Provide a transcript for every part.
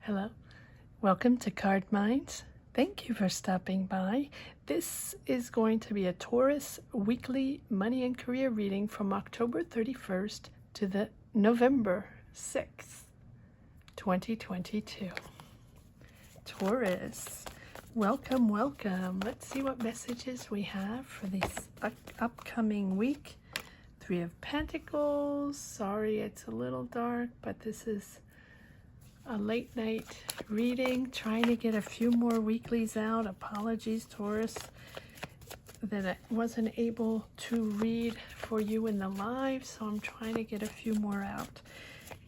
Hello, welcome to Card Minds. Thank you for stopping by. This is going to be a Taurus weekly money and career reading from October 31st to the November 6th, 2022. Taurus, welcome, welcome. Let's see what messages we have for this upcoming week. Three of Pentacles. Sorry, it's a little dark, but this is a late night reading, trying to get a few more weeklies out. Apologies, Taurus, that I wasn't able to read for you in the live, so I'm trying to get a few more out.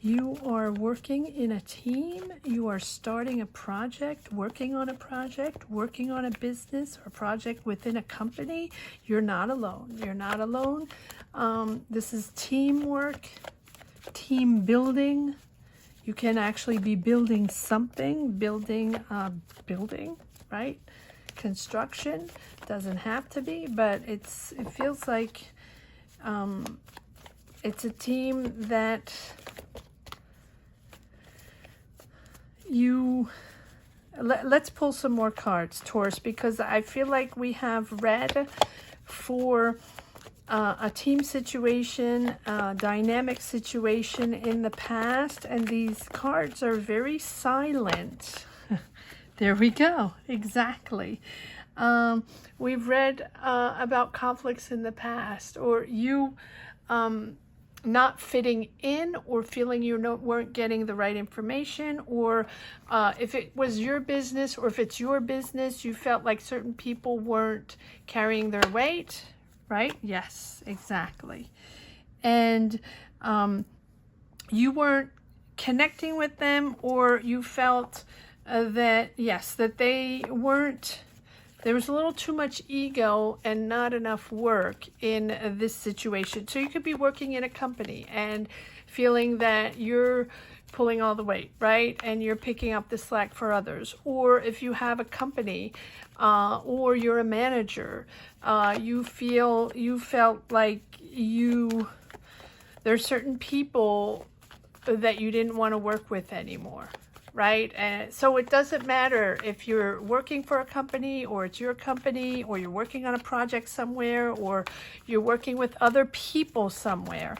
You are working in a team. You are starting a project, working on a business or project within a company. You're not alone. You're not alone. This is teamwork, team building. You can actually be building something, building, right? Construction doesn't have to be, but it feels like it's a team that let's pull some more cards, Taurus, because I feel like we have read for a team situation, dynamic situation in the past, and these cards are very silent. There we go. Exactly. We've read about conflicts in the past, or you not fitting in, or feeling you weren't getting the right information, or if it was your business, or if it's your business, you felt like certain people weren't carrying their weight. Right? Yes, exactly. And you weren't connecting with them, or you felt that, yes, that they weren't, there was a little too much ego and not enough work in this situation. So you could be working in a company and feeling that you're pulling all the weight, right? And you're picking up the slack for others. Or if you have a company, or you're a manager, you felt like there's certain people that you didn't want to work with anymore, right? And so it doesn't matter if you're working for a company, or it's your company, or you're working on a project somewhere, or you're working with other people somewhere.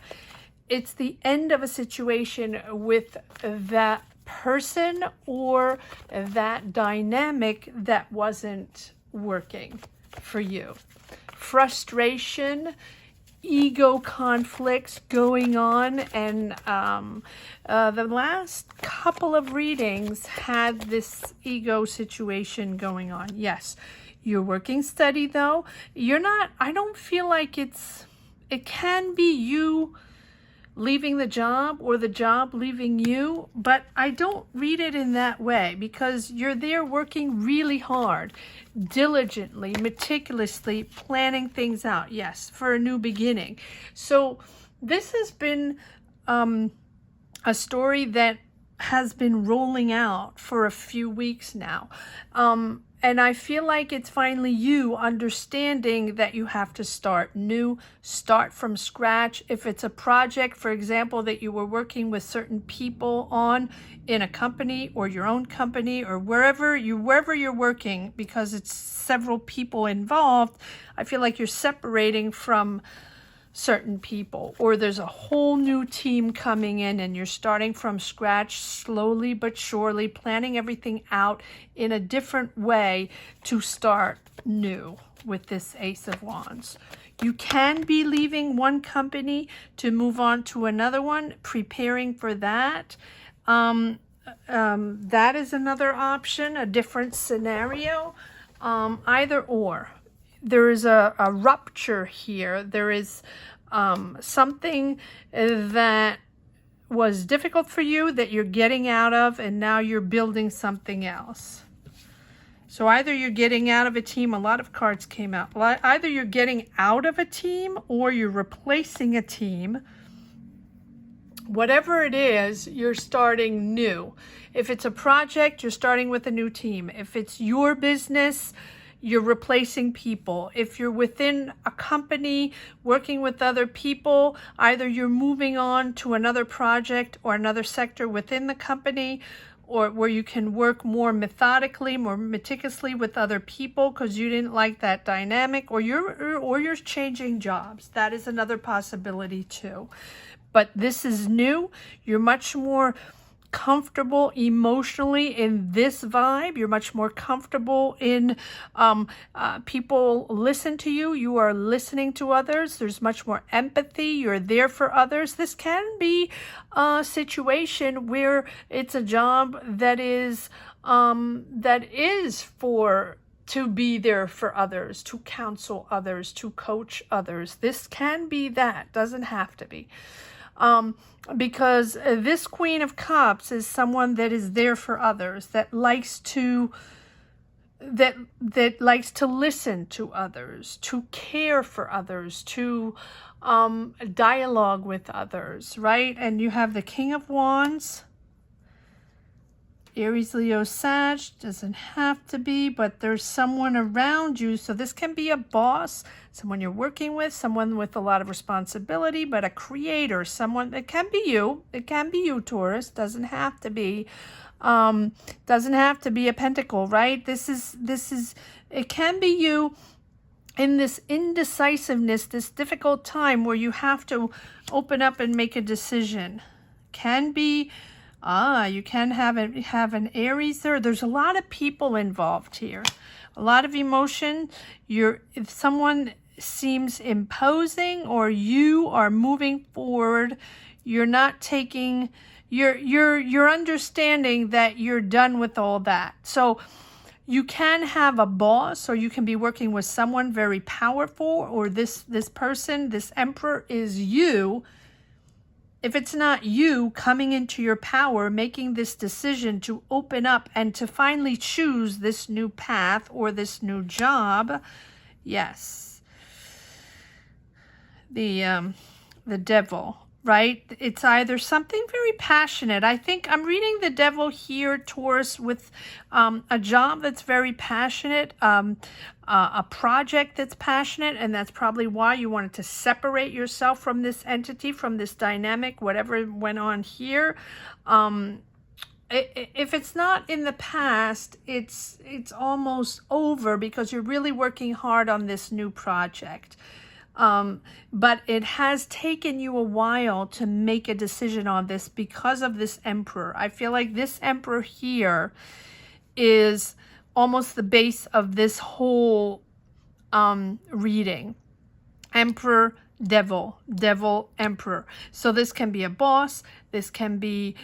It's the end of a situation with that person or that dynamic that wasn't working for you. Frustration, ego conflicts going on, and the last couple of readings had this ego situation going on. Yes, you're working steady though. You're not, I don't feel like it can be you leaving the job or the job leaving you, but I don't read it in that way, because you're there working really hard, diligently, meticulously planning things out, yes, for a new beginning. So this has been a story that has been rolling out for a few weeks now. And I feel like it's finally you understanding that you have to start new, start from scratch. If it's a project, for example, that you were working with certain people on in a company or your own company, or wherever you're working, because it's several people involved, I feel like you're separating from certain people, or there's a whole new team coming in and you're starting from scratch, slowly but surely planning everything out in a different way to start new with this Ace of Wands. You can be leaving one company to move on to another one, preparing for that. That is another option, a different scenario. Either or. There is a rupture here. There is something that was difficult for you that you're getting out of, and now you're building something else. So either you're getting out of a team, a lot of cards came out. Either you're getting out of a team or you're replacing a team. Whatever it is, you're starting new. If it's a project, you're starting with a new team. If it's your business, you're replacing people. If you're within a company working with other people, either you're moving on to another project or another sector within the company, or where you can work more methodically, more meticulously with other people because you didn't like that dynamic, or you're changing jobs. That is another possibility too. But this is new. You're much more comfortable emotionally in this vibe. You're much more comfortable in people listen to you. You are listening to others. There's much more empathy. You're there for others. This can be a situation where it's a job that is for to be there for others, to counsel others, to coach others. This can be that. Doesn't have to be. Because this Queen of Cups is someone that is there for others, that likes to likes to listen to others, to care for others, to dialogue with others, right? And you have the King of Wands, Aries, Leo, Sag. Doesn't have to be, but there's someone around you. So this can be a boss, someone you're working with, someone with a lot of responsibility, but a creator, someone. It can be you. It can be you, Taurus. Doesn't have to be. Doesn't have to be a pentacle, right? This is. It can be you in this indecisiveness, this difficult time where you have to open up and make a decision. Can be. You can have an Aries there. There's a lot of people involved here. A lot of emotion. If someone seems imposing or you are moving forward, you're not taking, you're understanding that you're done with all that. So you can have a boss, or you can be working with someone very powerful, or this person, this emperor is you. If it's not you coming into your power, making this decision to open up and to finally choose this new path or this new job, yes. The devil, right? It's either something very passionate. I think I'm reading the devil here, Taurus, with a job that's very passionate, a project that's passionate, and that's probably why you wanted to separate yourself from this entity, from this dynamic, whatever went on here. If it's not in the past, it's almost over because you're really working hard on this new project. But it has taken you a while to make a decision on this because of this emperor. I feel like this emperor here is almost the base of this whole reading. Emperor, devil, devil, emperor. So this can be a boss. This can be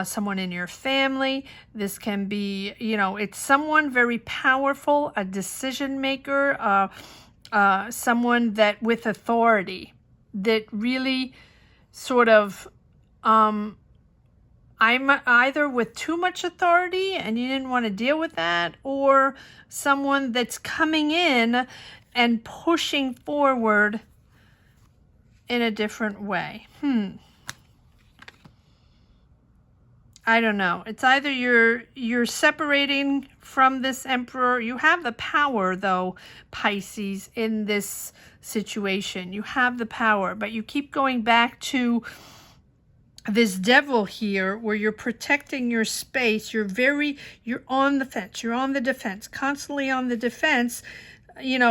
someone in your family. This can be, it's someone very powerful, a decision maker, someone that with authority, that really sort of, I'm either with too much authority and you didn't want to deal with that, or someone that's coming in and pushing forward in a different way. I don't know. It's either you're separating from this emperor. You have the power, though, Pisces, in this situation. You have the power, but you keep going back to this devil here where you're protecting your space. You're on the fence. You're on the defense, constantly on the defense,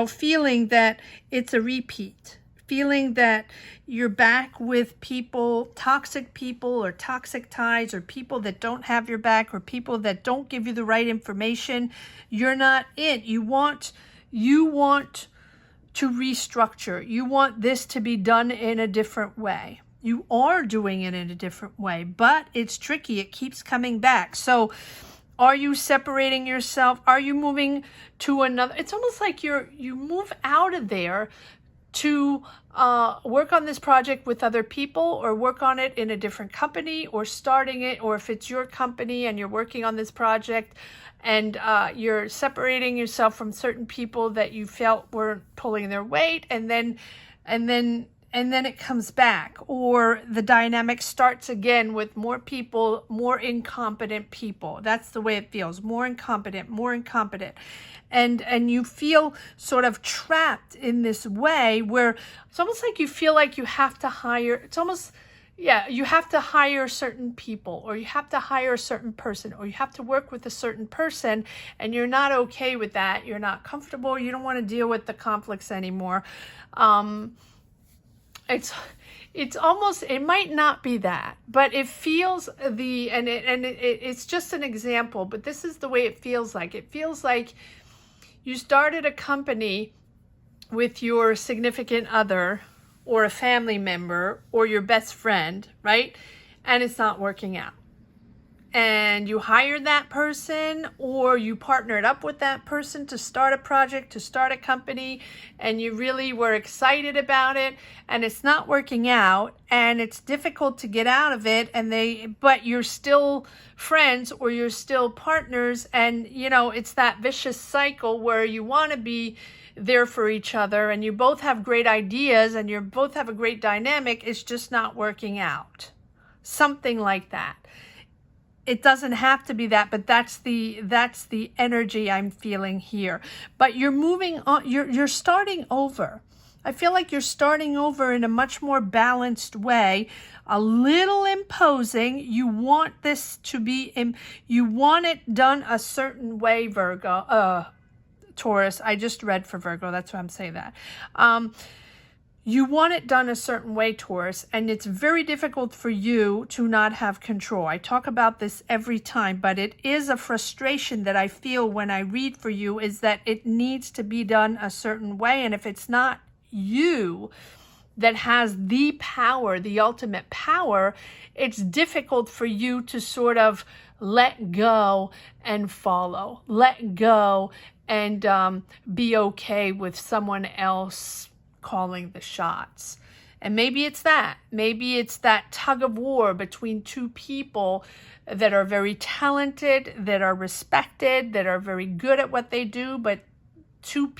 feeling that it's a repeat, feeling that you're back with people, toxic people or toxic ties, or people that don't have your back, or people that don't give you the right information. You're not it. You want to restructure. You want this to be done in a different way. You are doing it in a different way, but it's tricky. It keeps coming back. So are you separating yourself? Are you moving to another? It's almost like you move out of there to work on this project with other people, or work on it in a different company, or starting it, or if it's your company and you're working on this project and you're separating yourself from certain people that you felt weren't pulling their weight, and then it comes back, or the dynamic starts again with more people, more incompetent people. That's the way it feels. More incompetent. And you feel sort of trapped in this way where it's almost like you feel like you have to hire. It's almost, Yeah, you have to hire certain people, or you have to hire a certain person, or you have to work with a certain person, and you're not okay with that. You're not comfortable. You don't want to deal with the conflicts anymore. It's almost, it might not be that, but it feels it's just an example, but this is the way it feels like. It feels like you started a company with your significant other, or a family member, or your best friend, right? And it's not working out. And you hired that person, or you partnered up with that person to start a project, to start a company, and you really were excited about it, and it's not working out, and it's difficult to get out of it, but you're still friends, or you're still partners, and you know, it's that vicious cycle where you want to be there for each other, and you both have great ideas, and you both have a great dynamic. It's just not working out. Something like that. It doesn't have to be that, but that's the energy I'm feeling here. But you're moving on, you're starting over. I feel like you're starting over in a much more balanced way, a little imposing. You want this to be, you want it done a certain way, Virgo, Taurus. I just read for Virgo, that's why I'm saying that. You want it done a certain way, Taurus, and it's very difficult for you to not have control. I talk about this every time, but it is a frustration that I feel when I read for you, is that it needs to be done a certain way, and if it's not you that has the power, the ultimate power, it's difficult for you to sort of let go and follow, let go and be okay with someone else calling the shots. And maybe it's that tug of war between two people that are very talented, that are respected, that are very good at what they do, but two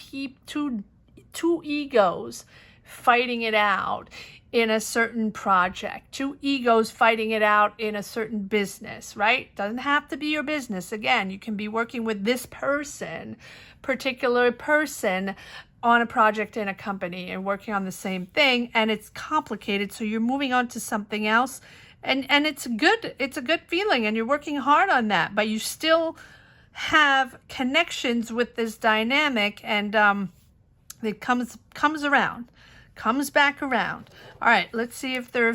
egos fighting it out in a certain project, two egos fighting it out in a certain business, right? Doesn't have to be your business. Again, you can be working with this particular person on a project in a company and working on the same thing, and it's complicated, so you're moving on to something else, and it's a good feeling, and you're working hard on that, but you still have connections with this dynamic, and it comes back around. All right, let's see if there are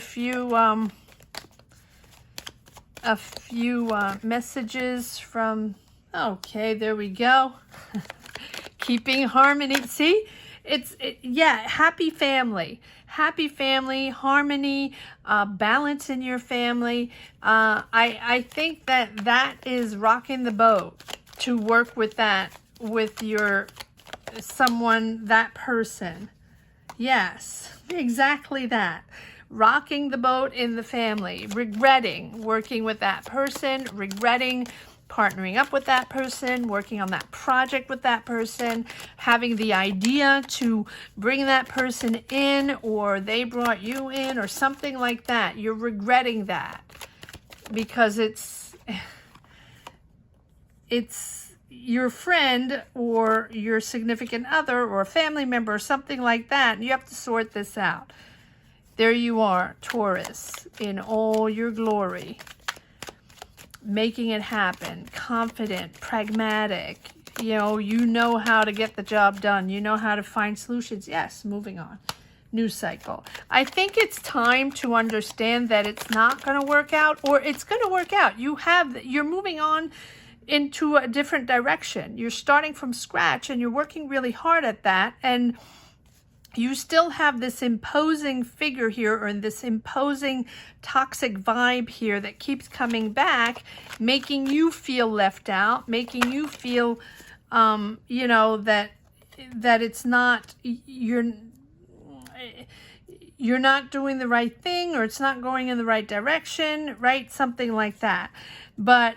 a few messages from, okay, there we go. Keeping harmony. See, yeah, happy family, harmony, balance in your family. I think that is rocking the boat, to work with that, with your someone, that person. Yes, exactly that. Rocking the boat in the family, regretting working with that person, regretting partnering up with that person, working on that project with that person, having the idea to bring that person in, or they brought you in, or something like that. You're regretting that because it's your friend or your significant other or a family member or something like that, and you have to sort this out. There you are, Taurus, in all your glory, making it happen, confident, pragmatic. You know how to get the job done. You know how to find solutions. Yes, moving on. New cycle. I think it's time to understand that it's not going to work out, or it's going to work out. You're moving on into a different direction. You're starting from scratch, and you're working really hard at that, and you still have this imposing figure here, or this imposing toxic vibe here that keeps coming back, making you feel left out, making you feel, that it's not, you're not doing the right thing, or it's not going in the right direction, right? Something like that. But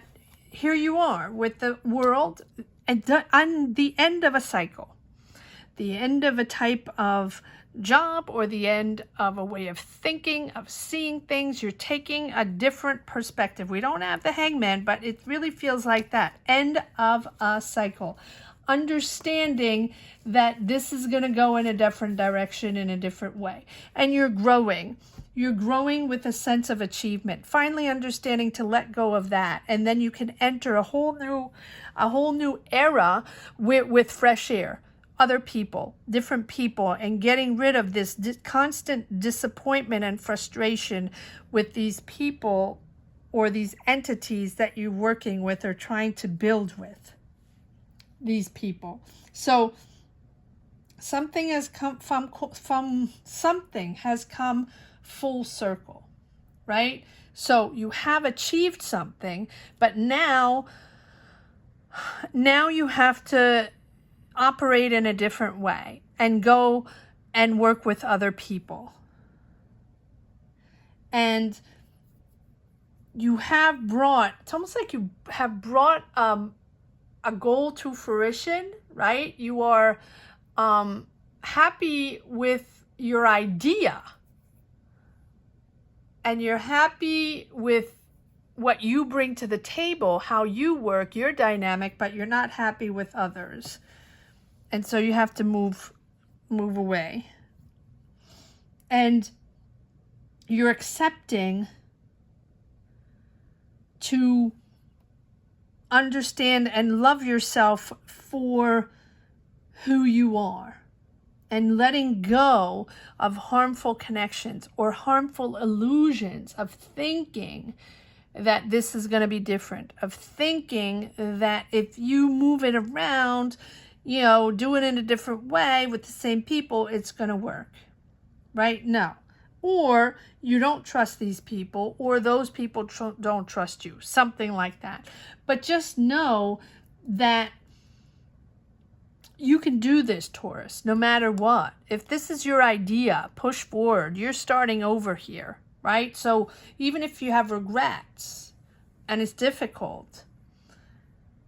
here you are with the world on the end of a cycle. The end of a type of job, or the end of a way of thinking, of seeing things. You're taking a different perspective. We don't have the hangman, but it really feels like that. End of a cycle. Understanding that this is going to go in a different direction, in a different way. And you're growing. You're growing with a sense of achievement, finally understanding to let go of that. And then you can enter a whole new era with fresh air, other people, different people, and getting rid of this constant disappointment and frustration with these people or these entities that you're working with or trying to build with these people. So something has come from something has come full circle, right? So you have achieved something, but now you have to operate in a different way and go and work with other people. And you have brought, it's almost like you have brought a goal to fruition, right? You are happy with your idea. And you're happy with what you bring to the table, how you work, your dynamic, but you're not happy with others. And so you have to move away. And you're accepting to understand and love yourself for who you are. And letting go of harmful connections or harmful illusions of thinking that this is going to be different, of thinking that if you move it around, you know, do it in a different way with the same people, it's going to work, right? No. Or you don't trust these people, or those people don't trust you, something like that. But just know that you can do this, Taurus, no matter what. If this is your idea, push forward. You're starting over here, right? So even if you have regrets and it's difficult,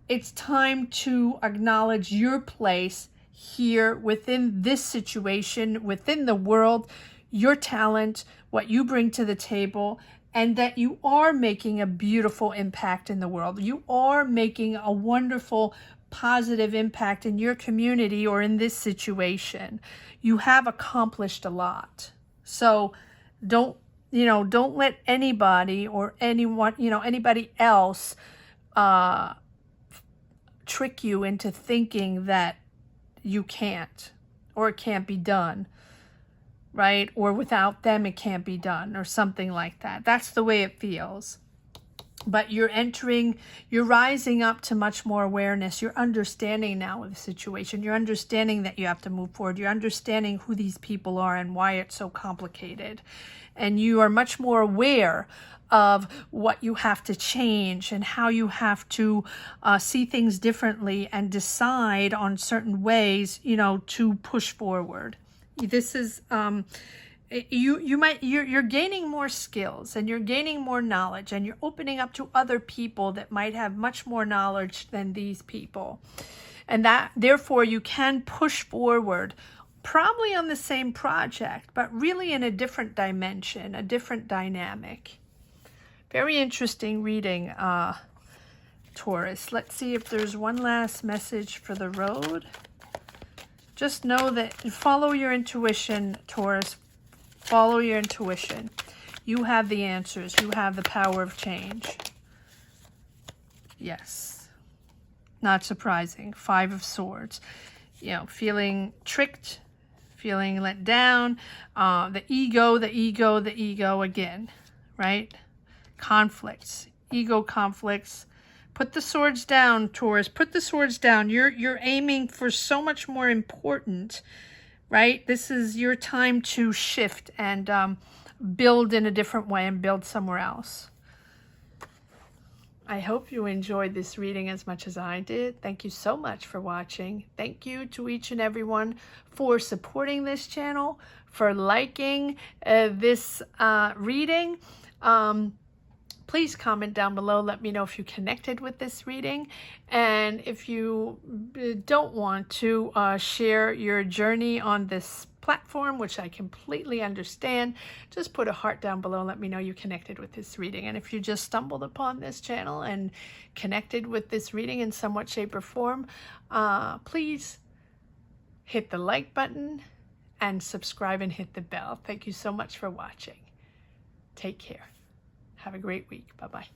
it's time to acknowledge your place here within this situation, within the world, your talent, what you bring to the table, and that you are making a beautiful impact in the world. You are making a wonderful positive impact in your community or in this situation. You have accomplished a lot. So don't let anybody or anyone, anybody else trick you into thinking that you can't, or it can't be done, right? Or without them it can't be done, or something like that. That's the way it feels. But you're rising up to much more awareness. You're understanding now of the situation. You're understanding that you have to move forward. You're understanding who these people are and why it's so complicated. And you are much more aware of what you have to change and how you have to see things differently and decide on certain ways, to push forward. This is... you're gaining more skills and you're gaining more knowledge, and you're opening up to other people that might have much more knowledge than these people, and that therefore you can push forward, probably on the same project, but really in a different dimension, a different dynamic. Very interesting reading, Taurus. Let's see if there's one last message for the road. Just know that follow your intuition, Taurus. Follow your intuition. You have the answers. You have the power of change. Yes. Not surprising. 5 of Swords. Feeling tricked, feeling let down. The ego again, right? Conflicts. Ego conflicts. Put the swords down, Taurus. Put the swords down. You're aiming for so much more important, right? This is your time to shift and build in a different way and build somewhere else. I hope you enjoyed this reading as much as I did. Thank you so much for watching. Thank you to each and everyone for supporting this channel, for liking this reading. Please comment down below. Let me know if you connected with this reading. And if you don't want to share your journey on this platform, which I completely understand, just put a heart down below and let me know you connected with this reading. And if you just stumbled upon this channel and connected with this reading in somewhat shape or form, please hit the like button and subscribe and hit the bell. Thank you so much for watching. Take care. Have a great week. Bye-bye.